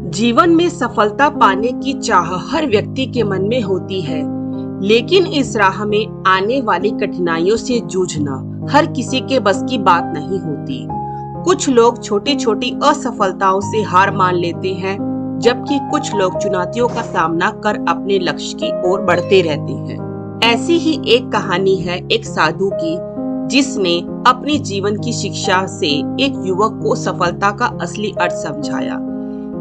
जीवन में सफलता पाने की चाह हर व्यक्ति के मन में होती है, लेकिन इस राह में आने वाली कठिनाइयों से जूझना हर किसी के बस की बात नहीं होती। कुछ लोग छोटी छोटी असफलताओं से हार मान लेते हैं, जबकि कुछ लोग चुनौतियों का सामना कर अपने लक्ष्य की ओर बढ़ते रहते हैं। ऐसी ही एक कहानी है एक साधु की, जिसने अपनी जीवन की शिक्षा से एक युवक को सफलता का असली अर्थ समझाया।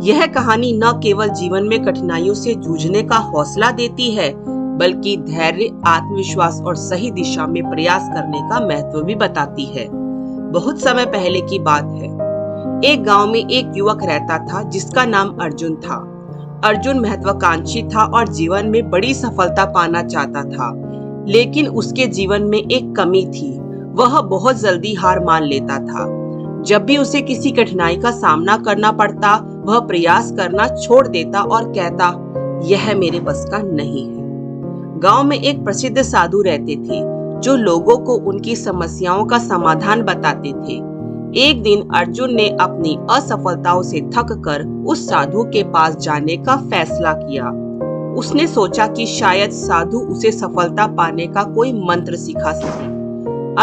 यह कहानी न केवल जीवन में कठिनाइयों से जूझने का हौसला देती है, बल्कि धैर्य, आत्मविश्वास और सही दिशा में प्रयास करने का महत्व भी बताती है। बहुत समय पहले की बात है। एक गांव में एक युवक रहता था जिसका नाम अर्जुन था। अर्जुन महत्वाकांक्षी था और जीवन में बड़ी सफलता पाना चाहता था, लेकिन उसके जीवन में एक कमी थी। वह बहुत जल्दी हार मान लेता था। जब भी उसे किसी कठिनाई का सामना करना पड़ता, वह प्रयास करना छोड़ देता और कहता, यह मेरे बस का नहीं है। गांव में एक प्रसिद्ध साधु रहते थे, जो लोगों को उनकी समस्याओं का समाधान बताते थे। एक दिन अर्जुन ने अपनी असफलताओं से थक कर उस साधु के पास जाने का फैसला किया। उसने सोचा कि शायद साधु उसे सफलता पाने का कोई मंत्र सिखा सके।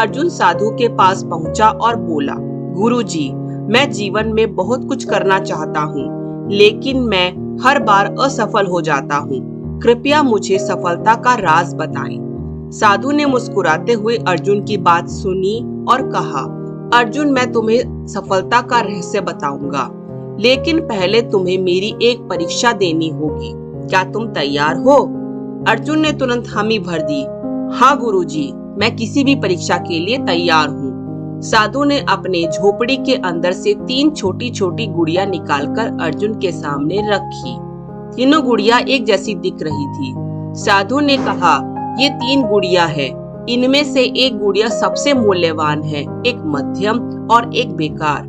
अर्जुन साधु के पास पहुंचा और बोला, गुरुजी, मैं जीवन में बहुत कुछ करना चाहता हूँ, लेकिन मैं हर बार असफल हो जाता हूँ। कृपया मुझे सफलता का राज बताएं। साधु ने मुस्कुराते हुए अर्जुन की बात सुनी और कहा, अर्जुन, मैं तुम्हें सफलता का रहस्य बताऊंगा, लेकिन पहले तुम्हें मेरी एक परीक्षा देनी होगी। क्या तुम तैयार हो? अर्जुन ने तुरंत हामी भर दी। हाँ गुरुजी, मैं किसी भी परीक्षा के लिए तैयार हूँ। साधु ने अपने झोपड़ी के अंदर से 3 छोटी छोटी गुड़िया निकालकर अर्जुन के सामने रखी। तीनों गुड़िया एक जैसी दिख रही थी। साधु ने कहा, ये 3 गुड़िया है। इनमें से एक गुड़िया सबसे मूल्यवान है, एक मध्यम और एक बेकार।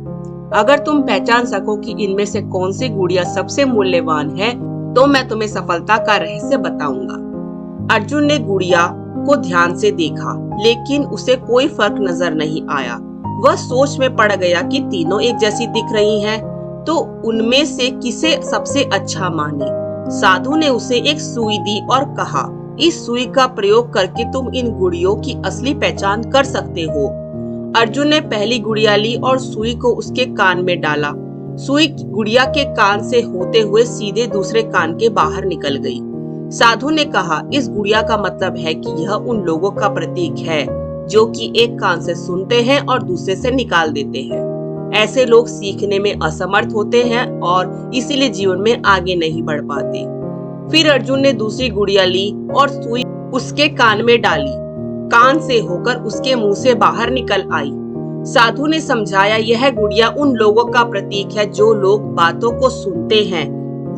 अगर तुम पहचान सको कि इनमें से कौन सी गुड़िया सबसे मूल्यवान है, तो मैं तुम्हें सफलता का रहस्य बताऊंगा। अर्जुन ने गुड़िया को ध्यान से देखा, लेकिन उसे कोई फर्क नजर नहीं आया। वह सोच में पड़ गया कि तीनों एक जैसी दिख रही हैं, तो उनमें से किसे सबसे अच्छा माने। साधु ने उसे एक सुई दी और कहा, इस सुई का प्रयोग करके तुम इन गुड़ियों की असली पहचान कर सकते हो। अर्जुन ने पहली गुड़िया ली और सुई को उसके कान में डाला। सुई गुड़िया के कान से होते हुए सीधे दूसरे कान के बाहर निकल गई। साधु ने कहा, इस गुड़िया का मतलब है कि यह उन लोगों का प्रतीक है जो कि एक कान से सुनते हैं और दूसरे से निकाल देते हैं। ऐसे लोग सीखने में असमर्थ होते हैं और इसीलिए जीवन में आगे नहीं बढ़ पाते। फिर अर्जुन ने दूसरी गुड़िया ली और सुई उसके कान में डाली। कान से होकर उसके मुंह से बाहर निकल आई। साधु ने समझाया, यह गुड़िया उन लोगों का प्रतीक है जो लोग बातों को सुनते हैं,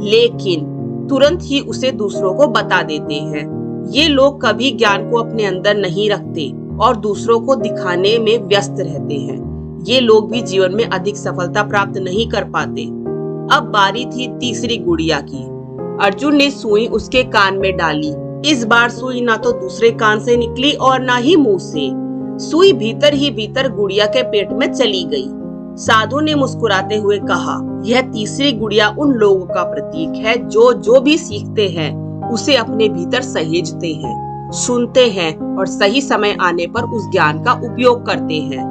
लेकिन तुरंत ही उसे दूसरों को बता देते हैं। ये लोग कभी ज्ञान को अपने अंदर नहीं रखते और दूसरों को दिखाने में व्यस्त रहते हैं। ये लोग भी जीवन में अधिक सफलता प्राप्त नहीं कर पाते। अब बारी थी तीसरी गुड़िया की। अर्जुन ने सुई उसके कान में डाली। इस बार सुई ना तो दूसरे कान से निकली और ना ही मुंह से। सुई भीतर ही भीतर गुड़िया के पेट में चली गई। साधु ने मुस्कुराते हुए कहा, यह तीसरी गुड़िया उन लोगों का प्रतीक है जो भी सीखते हैं उसे अपने भीतर सहेजते हैं, सुनते हैं और सही समय आने पर उस ज्ञान का उपयोग करते हैं।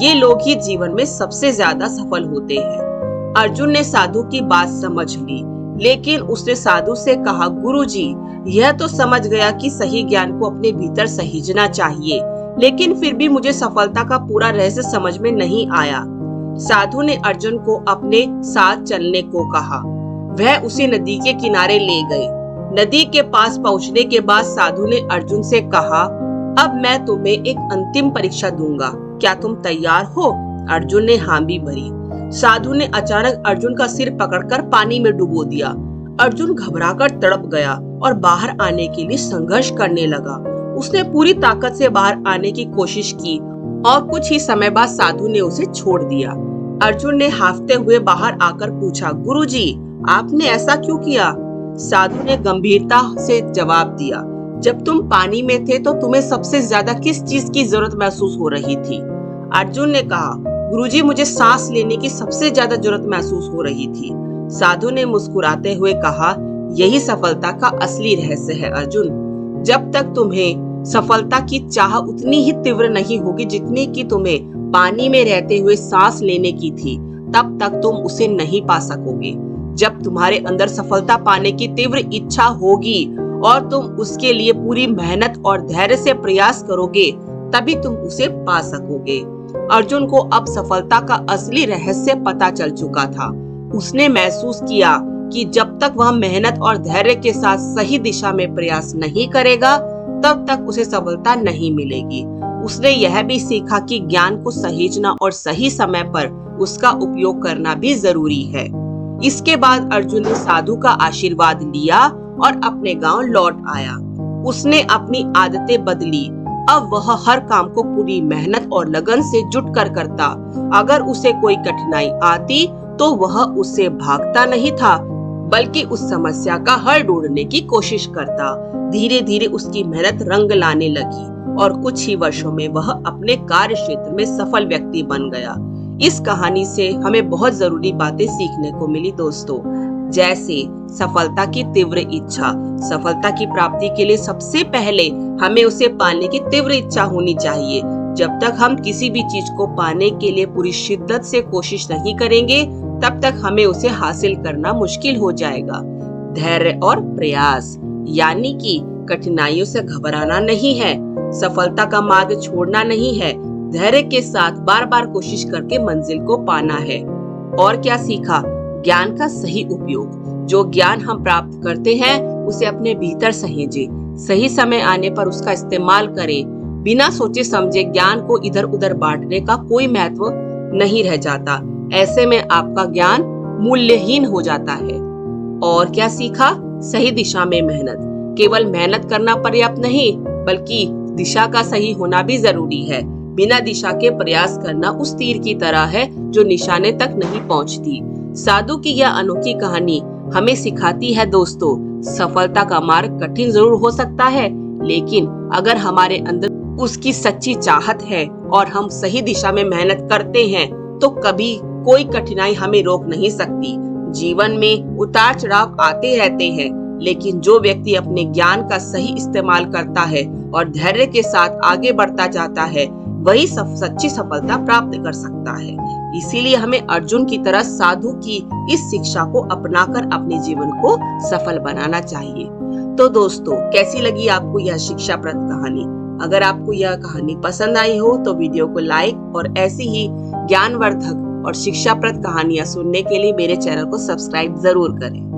ये लोग ही जीवन में सबसे ज्यादा सफल होते हैं। अर्जुन ने साधु की बात समझ ली, लेकिन उसने साधु से कहा, गुरुजी, यह तो समझ गया कि सही ज्ञान को अपने भीतर सहेजना चाहिए, लेकिन फिर भी मुझे सफलता का पूरा रहस्य समझ में नहीं आया। साधु ने अर्जुन को अपने साथ चलने को कहा। वह उसे नदी के किनारे ले गए। नदी के पास पहुंचने के बाद साधु ने अर्जुन से कहा, अब मैं तुम्हें एक अंतिम परीक्षा दूंगा, क्या तुम तैयार हो? अर्जुन ने हामी भरी। साधु ने अचानक अर्जुन का सिर पकड़कर पानी में डुबो दिया। अर्जुन घबराकर तड़प गया और बाहर आने के लिए संघर्ष करने लगा। उसने पूरी ताकत से बाहर आने की कोशिश की और कुछ ही समय बाद साधु ने उसे छोड़ दिया। अर्जुन ने हांफते हुए बाहर आकर पूछा, गुरुजी, आपने ऐसा क्यों किया? साधु ने गंभीरता से जवाब दिया, जब तुम पानी में थे तो तुम्हें सबसे ज्यादा किस चीज की जरूरत महसूस हो रही थी? अर्जुन ने कहा, गुरुजी, मुझे सांस लेने की सबसे ज्यादा जरूरत महसूस हो रही थी। साधु ने मुस्कुराते हुए कहा, यही सफलता का असली रहस्य है अर्जुन। जब तक तुम्हें सफलता की चाह उतनी ही तीव्र नहीं होगी जितनी कि तुम्हें पानी में रहते हुए सांस लेने की थी, तब तक तुम उसे नहीं पा सकोगे। जब तुम्हारे अंदर सफलता पाने की तीव्र इच्छा होगी और तुम उसके लिए पूरी मेहनत और धैर्य से प्रयास करोगे, तभी तुम उसे पा सकोगे। अर्जुन को अब सफलता का असली रहस्य पता चल चुका था। उसने महसूस किया कि जब तक वह मेहनत और धैर्य के साथ सही दिशा में प्रयास नहीं करेगा, तब तक उसे सफलता नहीं मिलेगी। उसने यह भी सीखा कि ज्ञान को सहेजना और सही समय पर उसका उपयोग करना भी जरूरी है। इसके बाद अर्जुन ने साधु का आशीर्वाद लिया और अपने गांव लौट आया। उसने अपनी आदतें बदली। अब वह हर काम को पूरी मेहनत और लगन से जुट कर करता। अगर उसे कोई कठिनाई आती तो वह उससे भागता नहीं था, बल्कि उस समस्या का हल ढूंढने की कोशिश करता। धीरे धीरे उसकी मेहनत रंग लाने लगी और कुछ ही वर्षों में वह अपने कार्य क्षेत्र में सफल व्यक्ति बन गया। इस कहानी से हमें बहुत जरूरी बातें सीखने को मिली दोस्तों, जैसे सफलता की तीव्र इच्छा। सफलता की प्राप्ति के लिए सबसे पहले हमें उसे पाने की तीव्र इच्छा होनी चाहिए। जब तक हम किसी भी चीज को पाने के लिए पूरी शिद्दत से कोशिश नहीं करेंगे, तब तक हमें उसे हासिल करना मुश्किल हो जाएगा। धैर्य और प्रयास, यानी कि कठिनाइयों से घबराना नहीं है, सफलता का मार्ग छोड़ना नहीं है, धैर्य के साथ बार बार कोशिश करके मंजिल को पाना है। और क्या सीखा? ज्ञान का सही उपयोग। जो ज्ञान हम प्राप्त करते हैं उसे अपने भीतर सहेजें, सही समय आने पर उसका इस्तेमाल करें। बिना सोचे समझे ज्ञान को इधर उधर बांटने का कोई महत्व नहीं रह जाता। ऐसे में आपका ज्ञान मूल्यहीन हो जाता है। और क्या सीखा? सही दिशा में मेहनत। केवल मेहनत करना पर्याप्त नहीं, बल्कि दिशा का सही होना भी जरूरी है। बिना दिशा के प्रयास करना उस तीर की तरह है जो निशाने तक नहीं पहुंचती। साधु की यह अनोखी कहानी हमें सिखाती है दोस्तों, सफलता का मार्ग कठिन जरूर हो सकता है, लेकिन अगर हमारे अंदर उसकी सच्ची चाहत है और हम सही दिशा में मेहनत करते हैं, तो कभी कोई कठिनाई हमें रोक नहीं सकती। जीवन में उतार चढ़ाव आते रहते हैं, लेकिन जो व्यक्ति अपने ज्ञान का सही इस्तेमाल करता है और धैर्य के साथ आगे बढ़ता जाता है, वही सच्ची सफलता प्राप्त कर सकता है। इसीलिए हमें अर्जुन की तरह साधु की इस शिक्षा को अपनाकर अपने जीवन को सफल बनाना चाहिए। तो दोस्तों, कैसी लगी आपको यह शिक्षाप्रद कहानी? अगर आपको यह कहानी पसंद आई हो तो वीडियो को लाइक और ऐसी ही ज्ञानवर्धक और शिक्षाप्रद कहानियां सुनने के लिए मेरे चैनल को सब्सक्राइब जरूर करें।